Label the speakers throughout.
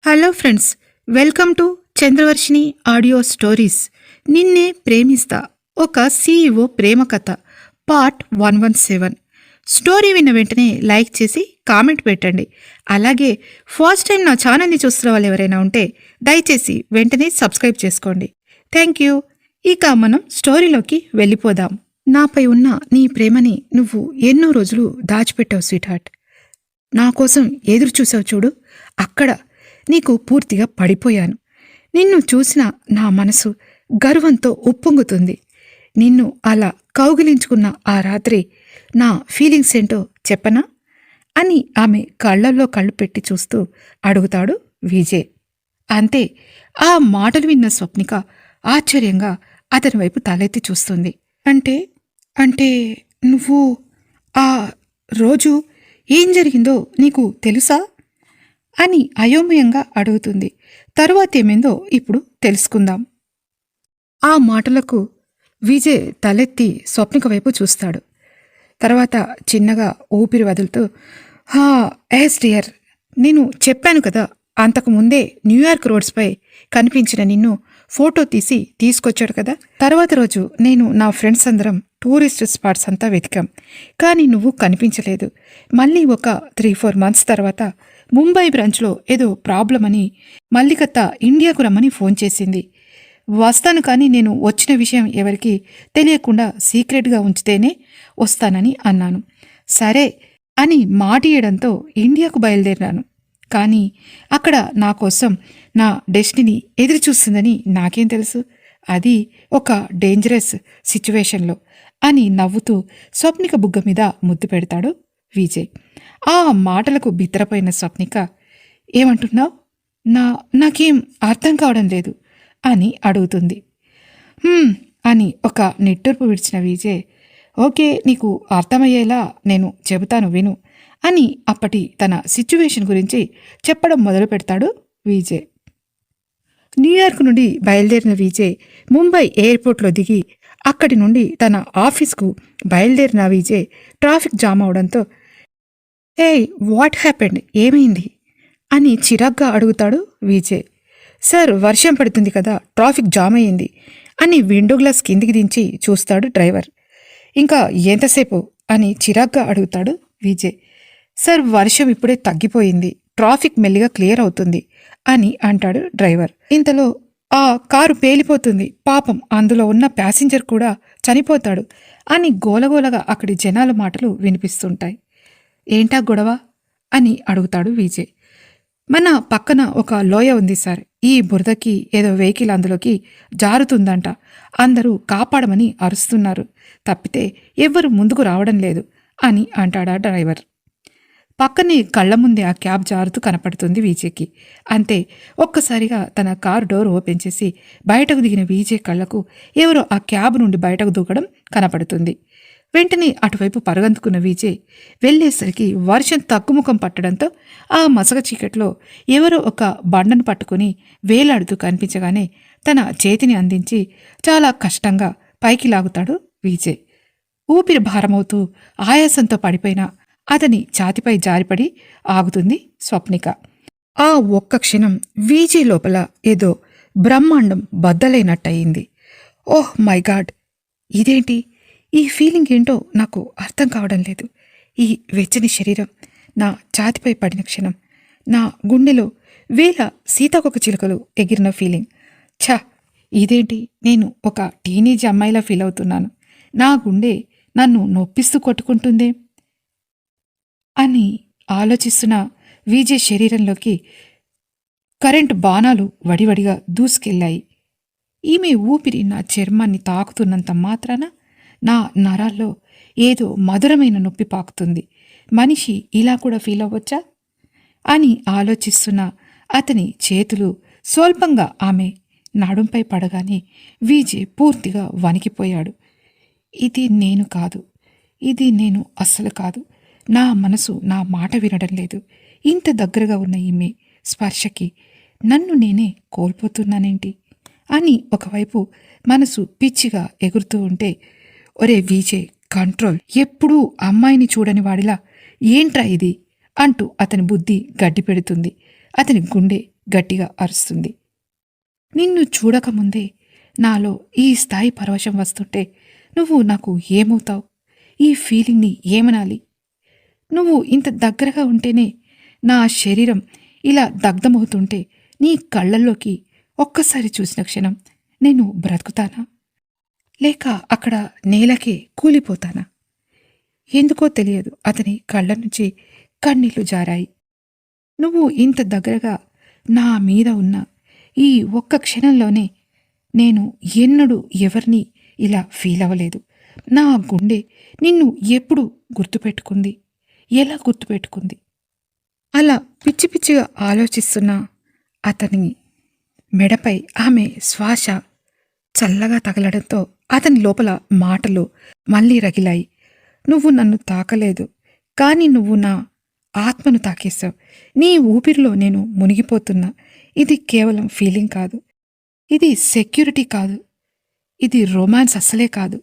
Speaker 1: Hello friends, welcome to Chandravarshini audio stories. నిన్నే ప్రేమిస్తా, ఒక CEO ప్రేమ కథ, పార్ట్ 117. స్టోరీ విన్న వెంటనే లైక్ చేసి కామెంట్ పెట్టండి. అలాగే ఫస్ట్ టైం నా ఛానల్ని చూస్తున్న వాళ్ళు ఎవరైనా ఉంటే దయచేసి వెంటనే సబ్స్క్రైబ్ చేసుకోండి. Thank you. ఇక మనం స్టోరీలోకి వెళ్ళిపోదాం. నాపై ఉన్న నీ ప్రేమని నువ్వు ఎన్నో రోజులు దాచిపెట్టావు స్వీట్ హార్ట్. నా కోసం ఎదురు చూసావు చూడు, అక్కడ నీకు పూర్తిగా పడిపోయాను. నిన్ను చూసిన నా మనసు గర్వంతో ఉప్పొంగుతుంది. నిన్ను అలా కౌగిలించుకున్న ఆ రాత్రి నా ఫీలింగ్స్ ఏంటో చెప్పనా అని ఆమె కళ్ళల్లో కళ్ళు పెట్టి చూస్తూ అడుగుతాడు విజయ్. అంతే, ఆ మాటలు విన్న స్వప్నిక ఆశ్చర్యంగా అతని వైపు తలెత్తి చూస్తుంది. అంటే అంటే నువ్వు ఆ రోజు ఏం జరిగిందో నీకు తెలుసా అని అయోమయంగా అడుగుతుంది. తరువాతేమైందో ఇప్పుడు తెలుసుకుందాం. ఆ మాటలకు విజయ్ తలెత్తి స్వప్నిక వైపు చూస్తాడు. తర్వాత చిన్నగా ఊపిరి వదులుతూ, ఎస్ డియర్, నేను చెప్పాను కదా, అంతకుముందే న్యూయార్క్ రోడ్స్పై కనిపించిన నిన్ను ఫోటో తీసి తీసుకొచ్చాడు కదా. తర్వాత రోజు నేను నా ఫ్రెండ్స్ అందరం టూరిస్ట్ స్పాట్స్ అంతా వెతికాం, కానీ నువ్వు కనిపించలేదు. మళ్ళీ ఒక 3-4 మంత్స్ తర్వాత ముంబై బ్రాంచ్లో ఏదో ప్రాబ్లం అని మల్లికత్త ఇండియాకు రమ్మని ఫోన్ చేసింది. వస్తాను, కానీ నేను వచ్చిన విషయం ఎవరికి తెలియకుండా సీక్రెట్గా ఉంచితేనే వస్తానని అన్నాను. సరే అని మాటియడంతో ఇండియాకు బయలుదేరాను. కానీ అక్కడ నా కోసం నా డెస్టినీ ఎదురుచూస్తుందని నాకేం తెలుసు, అది ఒక డేంజరస్ సిచ్యువేషన్లో అని నవ్వుతూ స్వప్నిక బుగ్గ మీద ముద్దు పెడతాడు విజయ్. ఆ మాటలకు బిత్తరపోయిన స్వప్నిక, ఏమంటున్నావు, నాకేం అర్థం కావడం లేదు అని అడుగుతుంది. అని ఒక నిట్టూర్పు విడిచిన విజయ్, ఓకే, నీకు అర్థమయ్యేలా నేను చెబుతాను విను అని అప్పటి తన సిచ్యువేషన్ గురించి చెప్పడం మొదలు పెడతాడు విజయ్. న్యూయార్క్ నుండి బయలుదేరిన విజయ్ ముంబై ఎయిర్పోర్ట్లో దిగి అక్కడి నుండి తన ఆఫీస్కు బయలుదేరిన విజయ్ ట్రాఫిక్ జామ్ అవడంతో, ఏయ్ వాట్ హ్యాపెండ్, ఏమైంది అని చిరాగ్గా అడుగుతాడు విజయ్. సార్, వర్షం పడుతుంది కదా, ట్రాఫిక్ జామ్ అయ్యింది అని విండో గ్లాస్ కిందికి దించి చూస్తాడు డ్రైవర్. ఇంకా ఎంతసేపు అని చిరాగ్గా అడుగుతాడు విజయ్. సార్, వర్షం ఇప్పుడే తగ్గిపోయింది, ట్రాఫిక్ మెల్లిగా క్లియర్ అవుతుంది అని అంటాడు డ్రైవర్. ఇంతలో ఆ కారు పేలిపోతుంది, పాపం అందులో ఉన్న ప్యాసింజర్ కూడా చనిపోతాడు అని గోలగోలగా అక్కడి జనాల మాటలు వినిపిస్తుంటాయి. ఏంటా గొడవ అని అడుగుతాడు విజయ్. మన పక్కన ఒక లోయ ఉంది సార్, ఈ బురదకి ఏదో వెహికల్ అందులోకి జారుతుందంట, అందరూ కాపాడమని అరుస్తున్నారు, తప్పితే ఎవ్వరూ ముందుకు రావడం లేదు అని అంటాడా డ్రైవర్. పక్కనే కళ్ల ముందే ఆ క్యాబ్ జారుతూ కనపడుతుంది విజయ్కి. అంతే, ఒక్కసారిగా తన కారు డోర్ ఓపెన్ చేసి బయటకు దిగిన విజయ్ కళ్లకు ఎవరో ఆ క్యాబ్ నుండి బయటకు దూకడం కనపడుతుంది. వెంటనే అటువైపు పరుగందుకున్న విజయ్ వెళ్లేసరికి వర్షం తగ్గుముఖం పట్టడంతో ఆ మసక చీకట్లో ఎవరో ఒక బండను పట్టుకుని వేలాడుతూ కనిపించగానే తన చేతిని అందించి చాలా కష్టంగా పైకి లాగుతాడు విజయ్. ఊపిరి భారమవుతూ ఆయాసంతో పడిపోయిన అతని ఛాతిపై జారిపడి ఆగుతుంది స్వప్నిక. ఆ ఒక్క క్షణం విజయ్ లోపల ఏదో బ్రహ్మాండం బద్దలైనట్టయింది. ఓహ్ మై గాడ్, ఇదేంటి, ఈ ఫీలింగ్ ఏంటో నాకు అర్థం కావడం లేదు. ఈ వెచ్చని శరీరం నా ఛాతిపై పడిన క్షణం నా గుండెలో వేల సీతాకొక చిలుకలు ఎగిరిన ఫీలింగ్. ఇదేంటి, నేను ఒక టీనేజ్ అమ్మాయిలా ఫీల్ అవుతున్నాను, నా గుండె నన్ను నొప్పిస్తూ కొట్టుకుంటుందే అని ఆలోచిస్తున్న విజయ్ శరీరంలోకి కరెంటు బాణాలు వడివడిగా దూసుకెళ్లాయి. ఈమె ఊపిరి నా చర్మాన్ని తాకుతున్నంత మాత్రాన నా నరాల్లో ఏదో మధురమైన నొప్పి పాకుతుంది. మనిషి ఇలా కూడా ఫీల్ అవ్వచ్చా అని ఆలోచిస్తున్న అతని చేతులు స్వల్పంగా ఆమె నడుంపై పడగానే విజయ్ పూర్తిగా వణికిపోయాడు. ఇది నేను కాదు, ఇది నేను అస్సలు కాదు, నా మనసు నా మాట వినడం లేదు, ఇంత దగ్గరగా ఉన్న ఈమె స్పర్శకి నన్ను నేనే కోల్పోతున్నానేంటి అని ఒకవైపు మనసు పిచ్చిగా ఎగురుతూ ఉంటే, ఒరే విజయ్, కంట్రోల్, ఎప్పుడూ అమ్మాయిని చూడని వాడిలా ఏంట్రా ఇది అంటూ అతని బుద్ధి గడ్డి పెడుతుంది. అతని గుండె గట్టిగా అరుస్తుంది. నిన్ను చూడకముందే నాలో ఈ స్థాయి పరవశం వస్తుంటే నువ్వు నాకు ఏమవుతావు? ఈ ఫీలింగ్ని ఏమనాలి? నువ్వు ఇంత దగ్గరగా ఉంటేనే నా శరీరం ఇలా దగ్ధమవుతుంటే నీ కళ్ళల్లోకి ఒక్కసారి చూసిన క్షణం నేను బ్రతుకుతానా? లేక అక్కడ నేలకే కూలిపోతానా? ఎందుకో తెలియదు అతని కళ్ళ నుంచి కన్నీళ్లు జారాయి. నువ్వు ఇంత దగ్గరగా నా మీద ఉన్న ఈ ఒక్క క్షణంలోనే నేను ఎన్నడూ ఎవరిని ఇలా ఫీల్ అవ్వలేదు. నా గుండె నిన్ను ఎప్పుడు గుర్తుపెట్టుకుంది? ఎలా గుర్తుపెట్టుకుంది? అలా పిచ్చి పిచ్చిగా ఆలోచిస్తున్న అతని మెడపై ఆమె శ్వాస చల్లగా తగలడంతో అతని లోపల మాటలు మళ్ళీ రగిలాయి. నువ్వు నన్ను తాకలేదు, కానీ నువ్వు నా ఆత్మను తాకేశావు. నీ ఊపిరిలో నేను మునిగిపోతున్నా. ఇది కేవలం ఫీలింగ్ కాదు, ఇది సెక్యూరిటీ కాదు, ఇది రొమాన్స్ అస్సలే కాదు.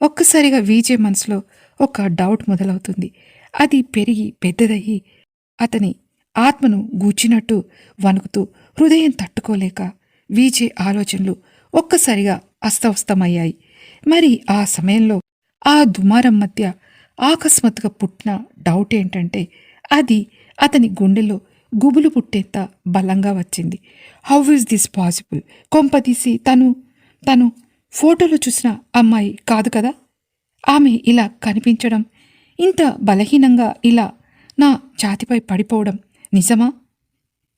Speaker 1: ఒక్కసారిగా విజయ్ మనసులో ఒక డౌట్ మొదలవుతుంది. అది పెరిగి పెద్దదయ్యి అతని ఆత్మను గూర్చినట్టు వణుకుతూ హృదయం తట్టుకోలేక విజయ్ ఆలోచనలు ఒక్కసారిగా అస్తవ్యస్తమయ్యాయి. మరి ఆ సమయంలో ఆ దుమారం మధ్య అకస్మాత్తుగా పుట్టిన డౌట్ ఏంటంటే అది అతని గుండెలో గుబులు పుట్టేంత బలంగా వచ్చింది. How is this possible? కొంపదీసి తను ఫోటోలో చూసిన అమ్మాయి కాదు కదా? ఆమె ఇలా కనిపించడం, ఇంత బలహీనంగా ఇలా నా ఛాతిపై పడిపోవడం నిజమా?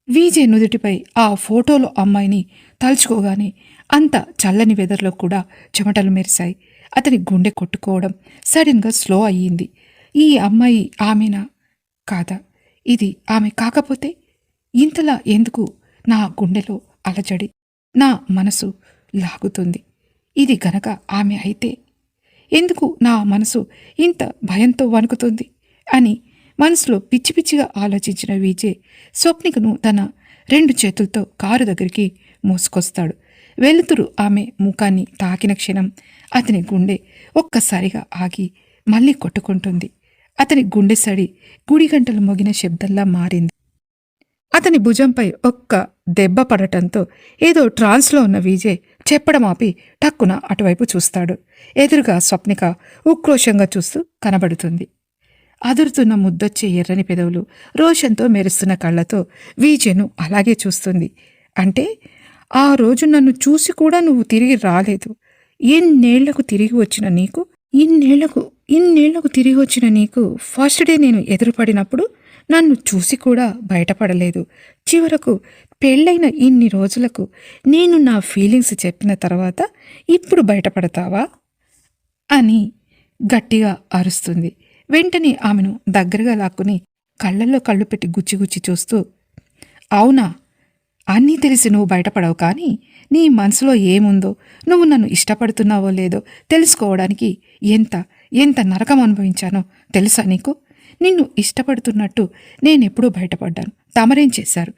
Speaker 1: విజయ్ నుదుటిపై ఆ ఫోటోలో అమ్మాయిని తలుచుకోగానే అంత చల్లని వెదర్లో కూడా చెమటలు మెరిశాయి. అతని గుండె కొట్టుకోవడం సడన్గా స్లో అయ్యింది. ఈ అమ్మాయి ఆమెనా కాదా? ఇది ఆమె కాకపోతే ఇంతలా ఎందుకు నా గుండెలో అలజడి, నా మనసు లాగుతుంది? ఇది గనక ఆమె అయితే ఎందుకు నా మనసు ఇంత భయంతో వణుకుతుంది అని మనసులో పిచ్చి పిచ్చిగా ఆలోచించిన విజయ్ స్వప్నికను తన 2 చేతులతో కారు దగ్గరికి మోసుకొస్తాడు. వెలుతురు ఆమె ముఖాన్ని తాకిన క్షణం అతని గుండె ఒక్కసారిగా ఆగి మళ్ళీ కొట్టుకుంటుంది. అతని గుండె సడి గుడిగంటలు మోగిన శబ్దంలా మారింది. అతని భుజంపై ఒక్క దెబ్బ పడటంతో ఏదో ట్రాన్స్లో ఉన్న విజయ్ చెప్పడం ఆపి టక్కున అటువైపు చూస్తాడు. ఎదురుగా స్వప్నిక ఉక్రోషంగా చూస్తూ కనబడుతుంది. అదురుతున్న ముద్దొచ్చే ఎర్రని పెదవులు, రోషంతో మెరుస్తున్న కళ్ళతో విజయ్ను అలాగే చూస్తుంది. అంటే ఆ రోజు నన్ను చూసి కూడా నువ్వు తిరిగి రాలేదు. ఇన్నేళ్లకు తిరిగి వచ్చిన నీకు ఫస్ట్ డే నేను ఎదురుపడినప్పుడు నన్ను చూసి కూడా బయటపడలేదు. చివరకు పెళ్ళైన ఇన్ని రోజులకు నేను నా ఫీలింగ్స్ చెప్పిన తర్వాత ఇప్పుడు బయటపడతావా అని గట్టిగా అరుస్తుంది. వెంటనే ఆమెను దగ్గరగా లాక్కుని కళ్ళల్లో కళ్ళు పెట్టి గుచ్చి చూస్తూ, అవునా, అన్నీ తెలిసి నువ్వు బయటపడవు, కానీ నీ మనసులో ఏముందో, నువ్వు నన్ను ఇష్టపడుతున్నావో లేదో తెలుసుకోవడానికి ఎంత నరకం అనుభవించానో తెలుసా నీకు? నిన్ను ఇష్టపడుతున్నట్టు నేనెప్పుడూ బయటపడ్డాను. తమరేం చేశారు?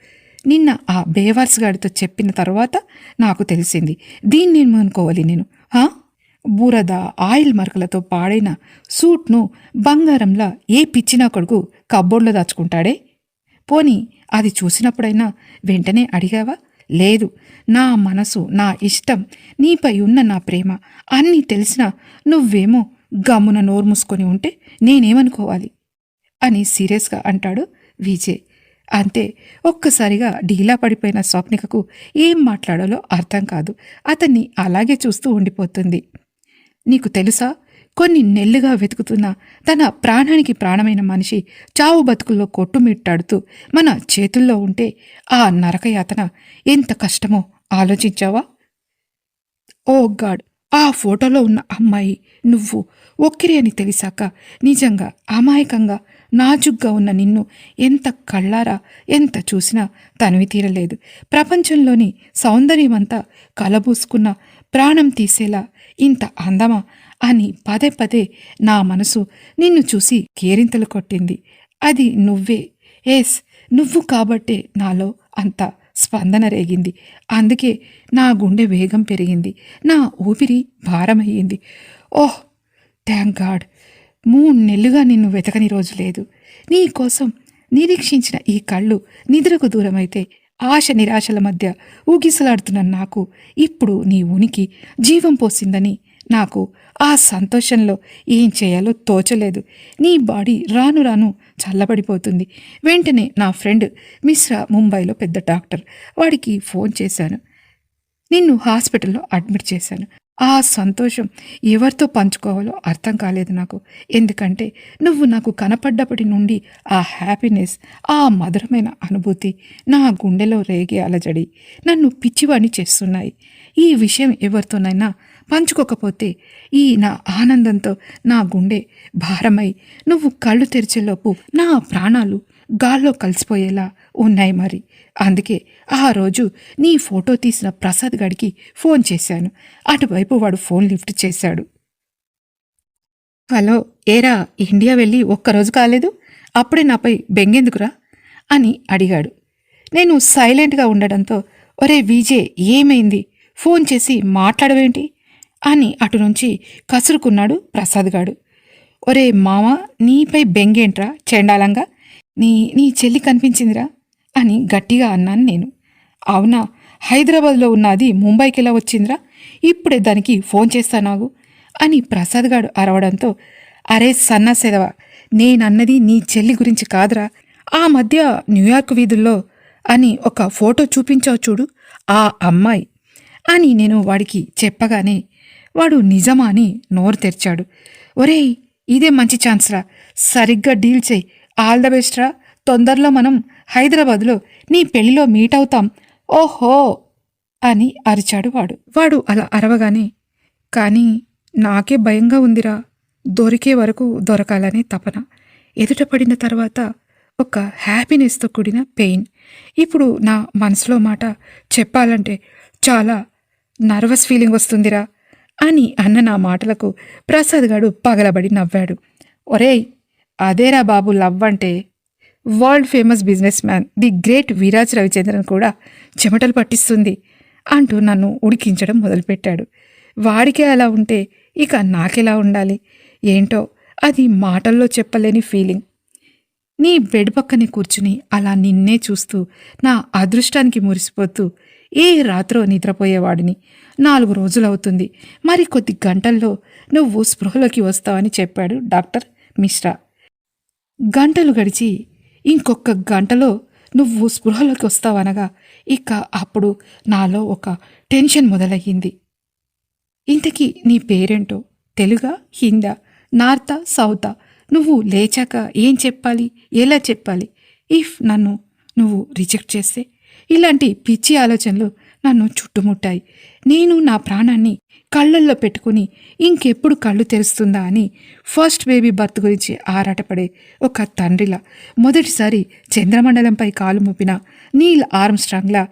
Speaker 1: నిన్న ఆ బేవార్స్ గాడితో చెప్పిన తర్వాత నాకు తెలిసింది. దీన్ని అనుకోవాలి నేను? బురద ఆయిల్ మరకలతో పాడైన సూట్ను బంగారంలా ఏ పిచ్చినా కొడుకు కబ్బోర్డ్లో దాచుకుంటాడే? పోనీ అది చూసినప్పుడైనా వెంటనే అడిగావా? లేదు. నా మనసు, నా ఇష్టం, నీపై ఉన్న నా ప్రేమ అన్నీ తెలిసినా నువ్వేమో గమ్మున నోరు మూసుకొని ఉంటే నేనేమనుకోవాలి అని సీరియస్గా అంటాడు విజయ్. అంతే, ఒక్కసారిగా డీలా పడిపోయిన స్వప్నికకు ఏం మాట్లాడాలో అర్థం కాదు. అతన్ని అలాగే చూస్తూ ఉండిపోతుంది. నీకు తెలుసా, కొన్ని నెల్లుగా వెతుకుతున్న తన ప్రాణానికి ప్రాణమైన మనిషి చావు బతుకుల్లో కొట్టుమిట్టాడుతూ మన చేతుల్లో ఉంటే ఆ నరకయాతన ఎంత కష్టమో ఆలోచించావా? ఓ గాడ్, ఆ ఫోటోలో ఉన్న అమ్మాయి నువ్వు ఒక్కిరి అని తెలిసాక నిజంగా అమాయకంగా నాజుగ్గా ఉన్న నిన్ను ఎంత కళ్ళారా ఎంత చూసినా తనివి తీరలేదు. ప్రపంచంలోని సౌందర్యమంతా కలబూసుకున్న ప్రాణం తీసేలా ఇంత అందమా అని పదే నా మనసు నిన్ను చూసి కేరింతలు కొట్టింది. అది నువ్వే. ఎస్, నువ్వు కాబట్టే నాలో అంత స్పందన రేగింది. అందుకే నా గుండె వేగం పెరిగింది, నా ఊపిరి భారమయ్యింది. ఓహ్, థ్యాంక్ గాడ్. 3 నెలలుగా నిన్ను వెతకని రోజు లేదు. నీ కోసం నిరీక్షించిన ఈ కళ్ళు నిద్రకు దూరమైతే ఆశ నిరాశల మధ్య ఊగిసలాడుతున్న నాకు ఇప్పుడు నీ ఉనికి జీవం పోసిందని నాకు ఆ సంతోషంలో ఏం చేయాలో తోచలేదు. నీ బాడీ రాను రాను చల్లబడిపోతుంది. వెంటనే నా ఫ్రెండ్ మిశ్రా ముంబైలో పెద్ద డాక్టర్, వాడికి ఫోన్ చేశాను. నిన్ను హాస్పిటల్లో అడ్మిట్ చేశాను. ఆ సంతోషం ఎవరితో పంచుకోవాలో అర్థం కాలేదు నాకు. ఎందుకంటే నువ్వు నాకు కనపడ్డప్పటి నుండి ఆ హ్యాపీనెస్, ఆ మధురమైన అనుభూతి నా గుండెలో రేగే అలజడి నన్ను పిచ్చివాణ్ణి చేస్తున్నాయి. ఈ విషయం ఎవరితోనైనా పంచుకోకపోతే ఈ నా ఆనందంతో నా గుండె భారమై నువ్వు కళ్ళు తెరిచేలోపు నా ప్రాణాలు గాల్లో కలిసిపోయేలా ఉన్నాయి. మరి అందుకే ఆ రోజు నీ ఫోటో తీసిన ప్రసాద్ గడికి ఫోన్ చేశాను. అటువైపు వాడు ఫోన్ లిఫ్ట్ చేశాడు. హలో, ఏరా, ఇండియా వెళ్ళి ఒక్కరోజు కాలేదు, అప్పుడే నాపై బెంగెందుకురా అని అడిగాడు. నేను సైలెంట్గా ఉండడంతో, ఒరే విజయ్, ఏమైంది, ఫోన్ చేసి మాట్లాడవేంటి అని అటు నుంచి కసురుకున్నాడు ప్రసాద్ గాడు. ఒరే మామ, నీపై బెంగేంట్రా చెండాలంగా, నీ చెల్లి కనిపించిందిరా అని గట్టిగా అన్నాను నేను. అవునా, హైదరాబాద్లో ఉన్నది ముంబైకి ఎలా వచ్చిందిరా, ఇప్పుడే దానికి ఫోన్ చేస్తానాగు అని ప్రసాద్ గాడు అరవడంతో, అరే సన్నాసేదవా, నేనన్నది నీ చెల్లి గురించి కాదురా, ఆ మధ్య న్యూయార్క్ వీధుల్లో అని ఒక ఫోటో చూపించావు చూడు, ఆ అమ్మాయి అని నేను వాడికి చెప్పగానే వాడు నిజమా అని నోరు తెరిచాడు. ఒరేయ్, ఇదే మంచి ఛాన్స్రా, సరిగ్గా డీల్ చేయి, ఆల్ ద బెస్ట్ రా, తొందరలో మనం హైదరాబాద్లో నీ పెళ్లిలో మీట్ అవుతాం, ఓహో అని అరిచాడు వాడు అలా అరవగానే, కానీ నాకే భయంగా ఉందిరా, దొరికే వరకు దొరకాలనే తపన, ఎదుట పడిన తర్వాత ఒక హ్యాపీనెస్తో కూడిన పెయిన్. ఇప్పుడు నా మనసులో మాట చెప్పాలంటే చాలా నర్వస్ ఫీలింగ్ వస్తుందిరా అని అన్న నా మాటలకు ప్రసాద్ గాడు పగలబడి నవ్వాడు. ఒరేయ్, అదేరా బాబు లవ్ అంటే, world famous business man the great Viraj Ravichandran కూడా చెమటలు పట్టిస్తుంది అంటూ నన్ను ఉడికించడం మొదలుపెట్టాడు. వాడికే అలా ఉంటే ఇక నాకెలా ఉండాలి ఏంటో, అది మాటల్లో చెప్పలేని ఫీలింగ్. నీ బెడ్ పక్కనే కూర్చుని అలా నిన్నే చూస్తూ నా అదృష్టానికి మురిసిపోతూ ఏ రాత్రో నిద్రపోయేవాడిని. 4 రోజులవుతుంది, మరి కొద్ది గంటల్లో నువ్వు స్పృహలోకి వస్తావని చెప్పాడు డాక్టర్ మిశ్రా. గంటలు గడిచి ఇంకొక గంటలో నువ్వు స్పృహలోకి వస్తావనగా ఇక అప్పుడు నాలో ఒక టెన్షన్ మొదలయ్యింది. ఇంతకీ నీ పేరేంటో, తెలుగా, హిందా, నార్తా, సౌతా, నువ్వు లేచాక ఏం చెప్పాలి, ఎలా చెప్పాలి, ఇఫ్ నన్ను నువ్వు రిజెక్ట్ చేస్తే? ఇలాంటి పిచ్చి ఆలోచనలు నన్ను చుట్టుముట్టాయి. నేను నా ప్రాణాన్ని కళ్ళల్లో పెట్టుకుని ఇంకెప్పుడు కళ్ళు తెరుస్తుందా అని ఫస్ట్ బేబీ బర్త్ గురించి ఆరాటపడే ఒక తండ్రిలా, మొదటిసారి చంద్రమండలంపై కాలు మోపిన నీల్ ఆర్మ్స్ట్రాంగ్లా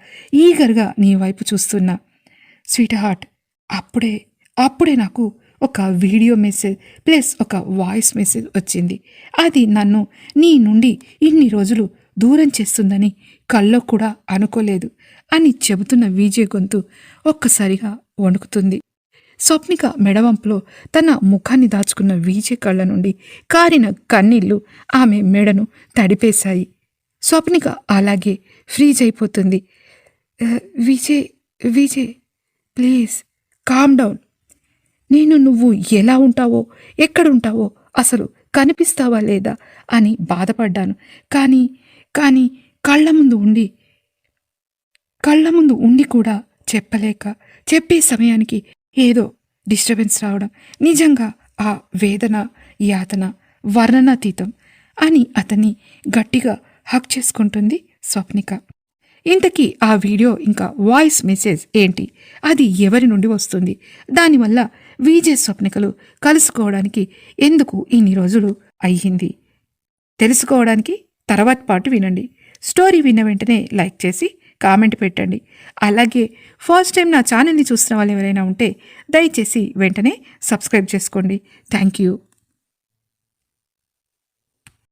Speaker 1: ఈగర్గా నీ వైపు చూస్తున్నా. స్వీట్ హార్ట్, అప్పుడే నాకు ఒక వీడియో మెసేజ్ ప్లస్ ఒక వాయిస్ మెసేజ్ వచ్చింది. అది నన్ను నీ నుండి ఇన్ని రోజులు దూరం చేస్తుందని కల్లో కూడా అనుకోలేదు అని చెబుతున్న విజయ్ గొంతు ఒక్కసారిగా వణుకుతుంది. స్వప్నిక మెడవంపులో తన ముఖాన్ని దాచుకున్న విజయ్ కళ్ళ నుండి కారిన కన్నీళ్లు ఆమె మెడను తడిపేశాయి. స్వప్నిక అలాగే ఫ్రీజ్ అయిపోతుంది. Vijay please calm down. నేను నువ్వు ఎలా ఉంటావో, ఎక్కడుంటావో, అసలు కనిపిస్తావా లేదా అని బాధపడ్డాను. కానీ కళ్ళ ముందు ఉండి కూడా చెప్పలేక, చెప్పే సమయానికి ఏదో డిస్టర్బెన్స్ రావడం నిజంగా ఆ వేదన, యాతన వర్ణనాతీతం అని అతన్ని గట్టిగా హక్ చేసుకుంటుంది స్వప్నిక. ఇంతకీ ఆ వీడియో ఇంకా వాయిస్ మెసేజ్ ఏంటి, అది ఎవరి నుండి వస్తుంది, దానివల్ల విజయ్ స్వప్నికలు కలుసుకోవడానికి ఎందుకు ఇన్ని రోజులు అయ్యింది తెలుసుకోవడానికి తర్వాత పాటు వినండి. స్టోరీ విన్న వెంటనే లైక్ చేసి కామెంట్ పెట్టండి. అలాగే ఫస్ట్ టైం నా ఛానల్ని చూస్తున్న వాళ్ళు ఎవరైనా ఉంటే దయచేసి వెంటనే సబ్స్క్రైబ్ చేసుకోండి. Thank you.